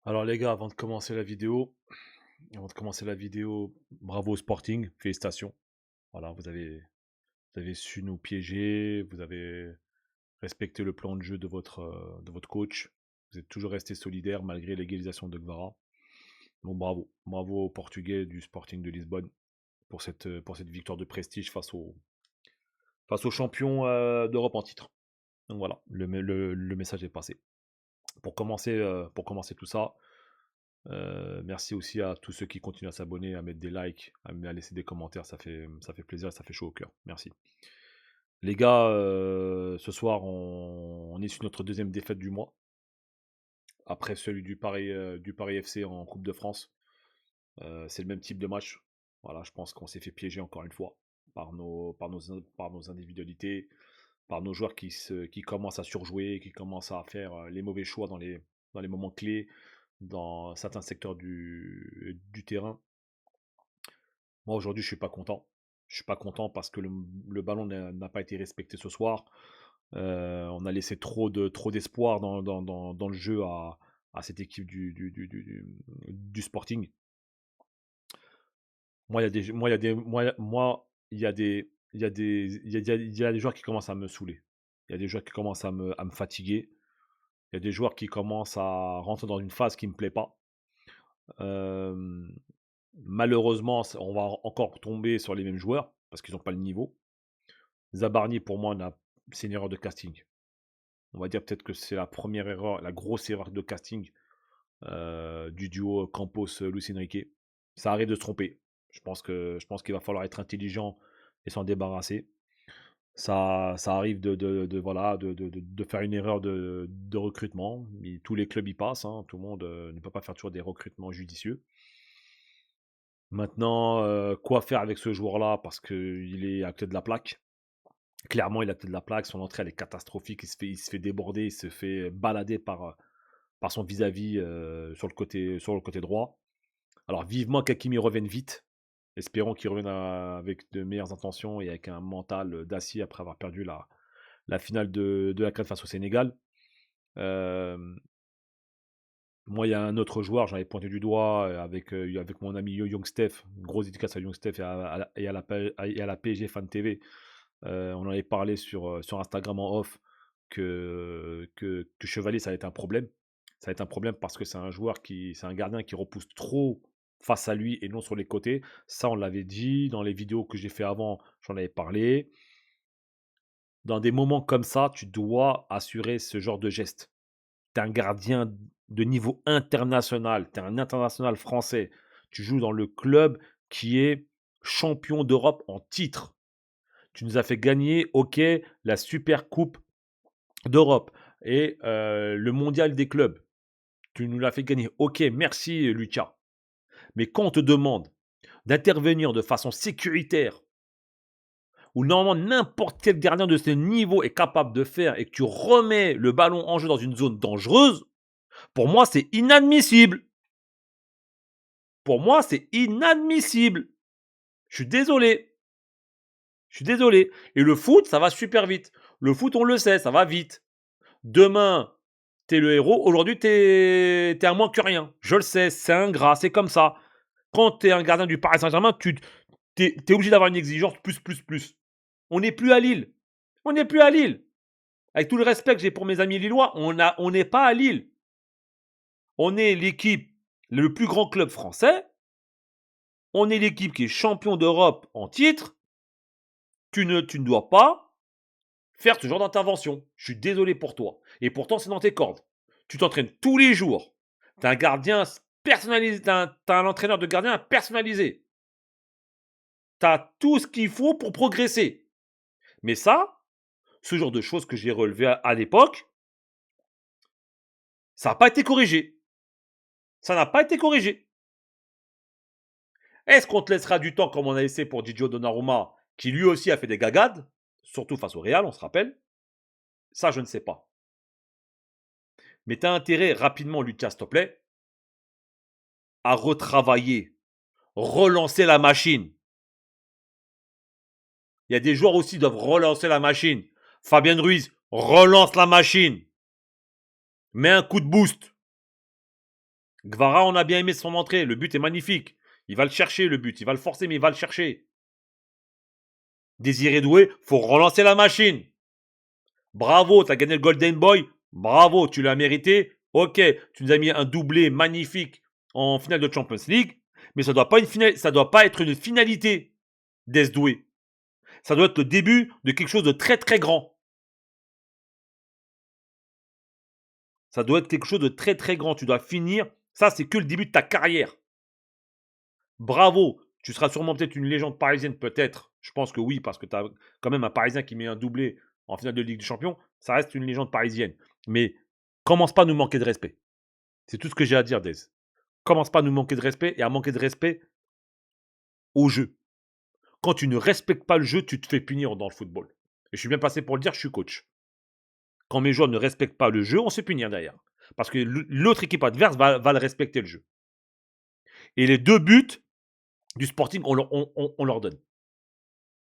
Alors les gars, avant de commencer la vidéo, bravo au Sporting, félicitations. Voilà, vous avez su nous piéger, vous avez respecté le plan de jeu de votre coach. Vous êtes toujours resté solidaire malgré l'égalisation de Gvara. Bon, bravo, bravo aux Portugais du Sporting de Lisbonne pour cette victoire de prestige face aux champions d'Europe en titre. Donc voilà, le message est passé. Pour commencer tout ça, merci aussi à tous ceux qui continuent à s'abonner, à mettre des likes, à laisser des commentaires, ça fait plaisir, ça fait chaud au cœur. Merci. Les gars, ce soir, on est sur notre deuxième défaite du mois, après celui du Paris FC en Coupe de France. C'est le même type de match. Voilà, je pense qu'on s'est fait piéger encore une fois par nos individualités, par nos joueurs qui commencent à surjouer, qui commencent à faire les mauvais choix dans les moments clés, dans certains secteurs du terrain. Moi, aujourd'hui, je suis pas content. Je suis pas content parce que le ballon n'a pas été respecté ce soir. On a laissé trop d'espoir dans le jeu à cette équipe du Sporting. Moi, il y a des, moi, il y a des, moi, il y a des, il y a des, il y a des joueurs qui commencent à me saouler. Il y a des joueurs qui commencent à me fatiguer. Il y a des joueurs qui commencent à rentrer dans une phase qui me plaît pas. Euh, Malheureusement, on va encore tomber sur les mêmes joueurs parce qu'ils n'ont pas le niveau. Zabarni, pour moi, c'est une erreur de casting. On va dire peut-être que c'est la première erreur, la grosse erreur de casting du duo Campos-Luis Enrique. Ça arrive de se tromper. Je pense qu'il va falloir être intelligent et s'en débarrasser. Ça arrive voilà, de faire une erreur de recrutement. Tous les clubs y passent. Hein. Tout le monde ne peut pas faire toujours des recrutements judicieux. Maintenant, quoi faire avec ce joueur-là? Parce qu'il est à côté de la plaque. Clairement, il a peut-être de la plaque. Son entrée, elle est catastrophique. Il se fait déborder. Il se fait balader par son vis-à-vis sur le côté droit. Alors, vivement qu'Hakimi revienne vite. Espérons qu'il revienne avec de meilleures intentions et avec un mental d'acier après avoir perdu la finale de la CAN face au Sénégal. Euh, Moi, il y a un autre joueur, j'en avais pointé du doigt avec mon ami Young Steph, une grosse dédicace à Young Steph et à la PSG Fan TV. On en avait parlé sur Instagram en off que Chevalier, ça va être un problème. Ça va être un problème parce que c'est un gardien qui repousse trop face à lui et non sur les côtés. Ça, on l'avait dit dans les vidéos que j'ai fait avant, j'en avais parlé. Dans des moments comme ça, tu dois assurer ce genre de geste. Tu es un gardien de niveau international, tu es un international français. Tu joues dans le club qui est champion d'Europe en titre. Tu nous as fait gagner, ok, la Super Coupe d'Europe et le mondial des clubs. Tu nous l'as fait gagner. Ok, merci Lucas. Mais quand on te demande d'intervenir de façon sécuritaire, où normalement n'importe quel gardien de ce niveau est capable de faire et que tu remets le ballon en jeu dans une zone dangereuse, pour moi c'est inadmissible. Pour moi c'est inadmissible. Je suis désolé. Je suis désolé. Et le foot, ça va super vite. Le foot, on le sait, ça va vite. Demain, t'es le héros. Aujourd'hui, t'es un moins que rien. Je le sais, c'est ingrat, c'est comme ça. Quand t'es un gardien du Paris Saint-Germain, t'es obligé d'avoir une exigence plus, plus, plus. On n'est plus à Lille. On n'est plus à Lille. Avec tout le respect que j'ai pour mes amis lillois, on n'est pas à Lille. On est l'équipe, le plus grand club français. On est l'équipe qui est champion d'Europe en titre. Tu ne dois pas faire ce genre d'intervention. Je suis désolé pour toi. Et pourtant, c'est dans tes cordes. Tu t'entraînes tous les jours. Tu as un gardien personnalisé, tu as un entraîneur de gardien personnalisé. Tu as tout ce qu'il faut pour progresser. Mais ça, ce genre de choses que j'ai relevé à l'époque, ça n'a pas été corrigé. Ça n'a pas été corrigé. Est-ce qu'on te laissera du temps comme on a laissé pour Gigio Donnarumma, qui lui aussi a fait des gagades, surtout face au Real, on se rappelle? Ça, je ne sais pas. Mais tu as intérêt rapidement, Lucas, s'il te plaît, à retravailler, relancer la machine. Il y a des joueurs aussi qui doivent relancer la machine. Fabien Ruiz, relance la machine. Mets un coup de boost. Gvara, on a bien aimé son entrée. Le but est magnifique. Il va le chercher, le but. Il va le forcer, mais il va le chercher. Désiré Doué, faut relancer la machine. Bravo, t'as gagné le Golden Boy. Bravo, tu l'as mérité. Ok, tu nous as mis un doublé magnifique en finale de Champions League, mais ça doit pas être une finalité d'Es Doué. Ça doit être le début de quelque chose de très très grand. Ça doit être quelque chose de très très grand. Tu dois finir. Ça, c'est que le début de ta carrière. Bravo. Tu seras sûrement peut-être une légende parisienne, peut-être. Je pense que oui, parce que tu as quand même un Parisien qui met un doublé en finale de Ligue des Champions. Ça reste une légende parisienne. Mais commence pas à nous manquer de respect. C'est tout ce que j'ai à dire, Dez. Commence pas à nous manquer de respect et à manquer de respect au jeu. Quand tu ne respectes pas le jeu, tu te fais punir dans le football. Et je suis bien passé pour le dire, je suis coach. Quand mes joueurs ne respectent pas le jeu, on se fait punir derrière. Parce que l'autre équipe adverse va le respecter le jeu. Et les 2 buts du Sporting, on leur donne.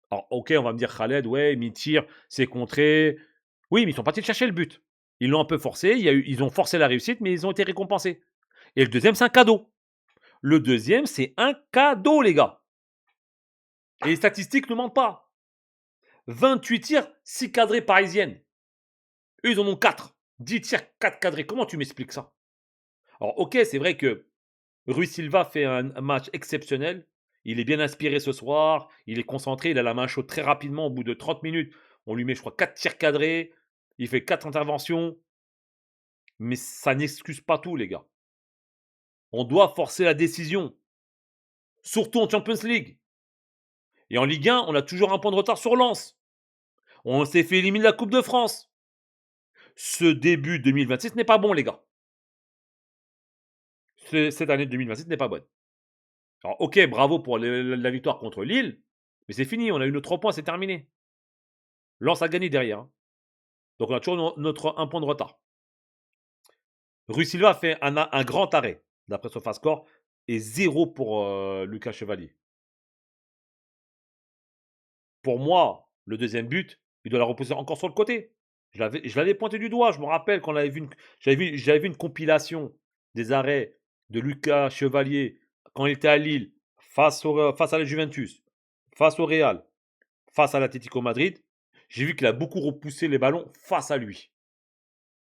Alors, ok, on va me dire Khaled, ouais, mi-tir, c'est contré. Oui, mais ils sont partis chercher le but. Ils l'ont un peu forcé, ils ont forcé la réussite, mais ils ont été récompensés. Et le deuxième, c'est un cadeau. Le deuxième, c'est un cadeau, les gars. Et les statistiques ne mentent pas. 28 tirs, 6 cadrés parisiennes. Eux, ils en ont 4. 10 tirs, 4 cadrés. Comment tu m'expliques ça? Alors, ok, c'est vrai que Rui Silva fait un match exceptionnel. Il est bien inspiré ce soir. Il est concentré. Il a la main chaude très rapidement. Au bout de 30 minutes, on lui met, je crois, 4 tirs cadrés. Il fait 4 interventions. Mais ça n'excuse pas tout, les gars. On doit forcer la décision. Surtout en Champions League. Et en Ligue 1, on a toujours un point de retard sur Lens. On s'est fait éliminer la Coupe de France. Ce début 2026 n'est pas bon, les gars. Cette année 2026 n'est pas bonne. Alors, ok, bravo pour la victoire contre Lille, mais c'est fini, on a eu nos 3 points, c'est terminé. Lens a gagné derrière, hein. Donc on a toujours notre 1 point de retard. Rui Silva a fait un grand arrêt, d'après SofaScore, et 0 pour Lucas Chevalier. Pour moi, le deuxième but, il doit la repousser encore sur le côté. Je l'avais pointé du doigt, je me rappelle quand j'avais vu une compilation des arrêts de Lucas Chevalier quand il était à Lille, face à la Juventus, face au Real, face à l'Atlético Madrid. J'ai vu qu'il a beaucoup repoussé les ballons face à lui,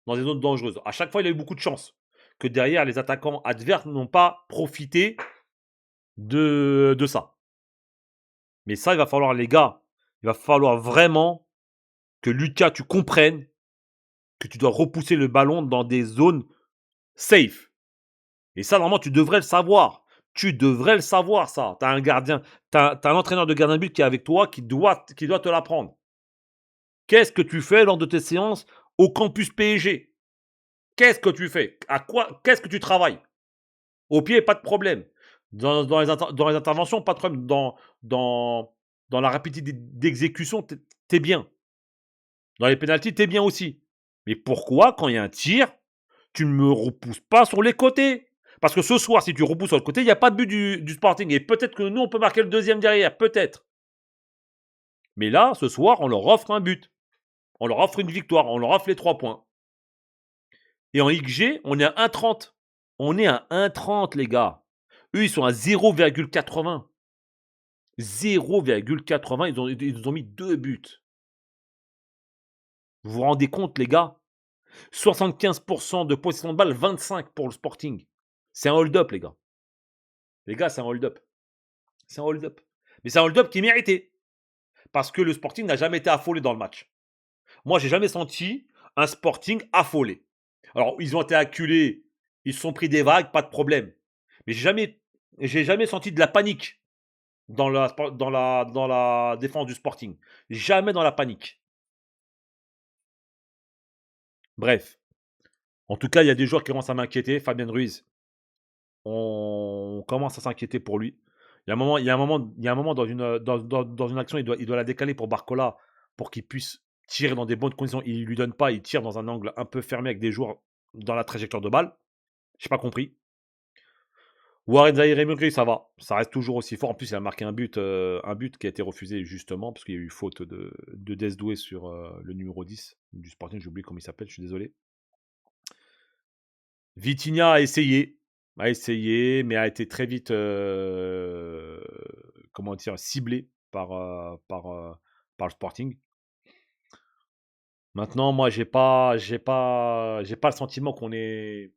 dans des zones dangereuses. À chaque fois, il a eu beaucoup de chance. Que derrière, les attaquants adverses n'ont pas profité de ça. Mais ça, il va falloir, les gars, il va falloir vraiment que Lucas, tu comprennes que tu dois repousser le ballon dans des zones safe. Et ça, normalement, tu devrais le savoir. Tu devrais le savoir, ça. Tu as un gardien, tu as un entraîneur de gardien de but qui est avec toi, qui doit te l'apprendre. Qu'est-ce que tu fais lors de tes séances au campus PSG? Qu'est-ce que tu fais? Qu'est-ce que tu travailles? Au pied, pas de problème. Dans les interventions, pas de problème. Dans la rapidité d'exécution, t'es bien. Dans les pénalties, t'es bien aussi. Mais pourquoi, quand il y a un tir, tu ne me repousses pas sur les côtés? Parce que ce soir, si tu repousses sur le côté, il n'y a pas de but du Sporting. Et peut-être que nous, on peut marquer le deuxième derrière. Peut-être. Mais là, ce soir, on leur offre un but. On leur offre une victoire. On leur offre les 3 points. Et en XG, on est à 1,30. On est à 1,30, les gars. Eux, ils sont à 0,80. 0,80. Ils nous ont mis 2 buts. Vous vous rendez compte, les gars? 75% de possession de balle, 25 pour le Sporting. C'est un hold-up, les gars. Les gars, c'est un hold-up. C'est un hold-up. Mais c'est un hold-up qui est mérité. Parce que le Sporting n'a jamais été affolé dans le match. Moi, j'ai jamais senti un Sporting affolé. Alors, ils ont été acculés, ils se sont pris des vagues, pas de problème. Mais j'ai jamais senti de la panique dans la défense du Sporting. Jamais dans la panique. Bref. En tout cas, il y a des joueurs qui commencent à m'inquiéter. Fabien Ruiz, on commence à s'inquiéter pour lui. Il y a un moment dans une action, il doit la décaler pour Barcola pour qu'il puisse tirer dans des bonnes conditions. Il ne lui donne pas, il tire dans un angle un peu fermé avec des joueurs dans la trajectoire de balle. Je n'ai pas compris. Warren Zaïre-Emery, ça va. Ça reste toujours aussi fort. En plus, il a marqué un but qui a été refusé justement parce qu'il y a eu faute de Desdoué sur le numéro 10 du Sporting. J'ai oublié comment il s'appelle, je suis désolé. Vitinha a essayé. a essayé, mais a été très vite, comment dire? Ciblé par le Sporting. Maintenant, moi, j'ai pas le sentiment qu'on ait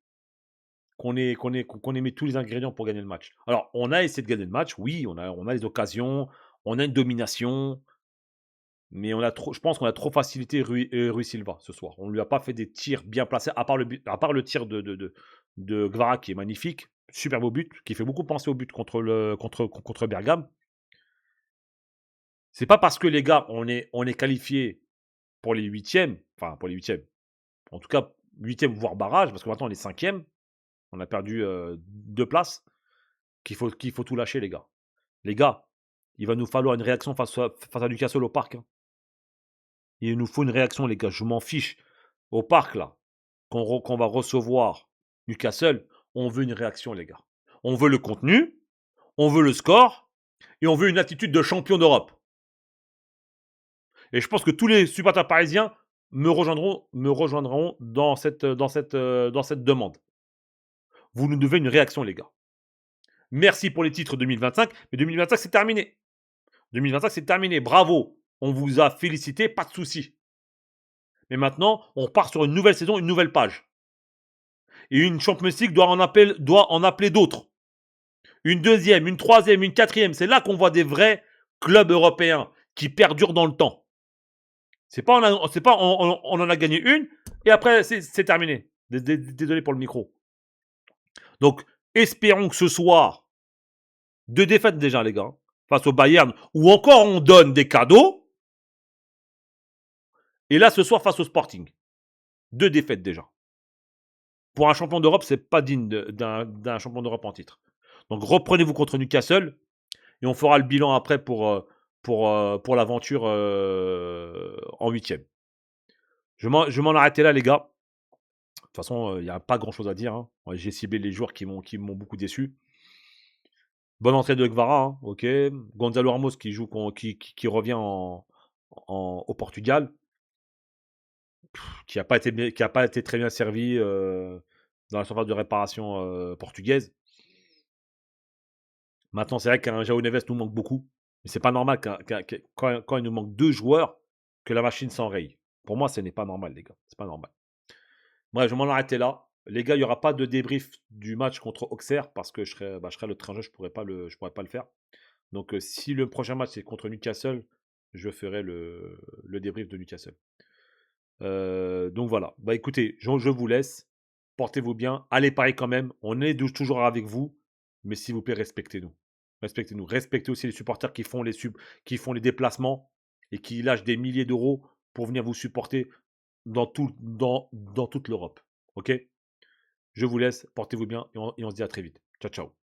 mis tous les ingrédients pour gagner le match. Alors, on a essayé de gagner le match, oui, on a les occasions, on a une domination, mais je pense qu'on a trop facilité Rui Silva ce soir. On lui a pas fait des tirs bien placés, à part le tir de Kvara qui est magnifique, super beau but, qui fait beaucoup penser au but contre Bergame. C'est pas parce que les gars, on est qualifiés pour les huitièmes, enfin pour les huitièmes, en tout cas huitième voire barrage, parce que maintenant on est cinquième, on a perdu 2 places, qu'il faut tout lâcher les gars. Les gars, il va nous falloir une réaction face à Newcastle au parc, hein. Il nous faut une réaction les gars, je m'en fiche. Au parc là, qu'on va recevoir Newcastle, on veut une réaction les gars. On veut le contenu, on veut le score et on veut une attitude de champion d'Europe. Et je pense que tous les supporters parisiens me rejoindront dans cette demande. Vous nous devez une réaction les gars. Merci pour les titres 2025, mais 2025 c'est terminé. 2025 c'est terminé, bravo. On vous a félicité, pas de souci. Mais maintenant, on part sur une nouvelle saison, une nouvelle page. Et une Champions League doit en appeler d'autres. Une deuxième, une troisième, une quatrième. C'est là qu'on voit des vrais clubs européens qui perdurent dans le temps. C'est pas on en a gagné une et après c'est terminé. Désolé pour le micro. Donc espérons que ce soir, 2 défaites déjà les gars, face au Bayern, ou encore on donne des cadeaux. Et là ce soir face au Sporting, 2 défaites déjà. Pour un champion d'Europe, c'est pas digne d'un champion d'Europe en titre. Donc reprenez-vous contre Newcastle et on fera le bilan après pour l'aventure en huitième. Je m'en arrêter là, les gars. De toute façon, il n'y a pas grand-chose à dire, hein. Ouais, j'ai ciblé les joueurs qui m'ont beaucoup déçu. Bonne entrée de Gvara, hein, ok. Gonzalo Ramos qui revient au Portugal, qui a pas été très bien servi dans la surface de réparation portugaise. Maintenant, c'est vrai qu'un João Neves nous manque beaucoup. Mais c'est pas normal quand il nous manque 2 joueurs, que la machine s'enraye. Pour moi, ce n'est pas normal, les gars. C'est pas normal. Bref, je vais m'en arrêter là. Les gars, il n'y aura pas de débrief du match contre Auxerre parce que je serai à l'étranger, je pourrais pas le faire. Donc, si le prochain match c'est contre Newcastle, je ferai le débrief de Newcastle. Donc voilà. Bah écoutez, je vous laisse. Portez-vous bien. Allez Paris quand même. On est toujours avec vous. Mais s'il vous plaît, respectez-nous. Respectez-nous. Respectez aussi les supporters qui font les déplacements et qui lâchent des milliers d'euros pour venir vous supporter dans toute l'Europe. Ok? Je vous laisse. Portez-vous bien et on se dit à très vite. Ciao, ciao.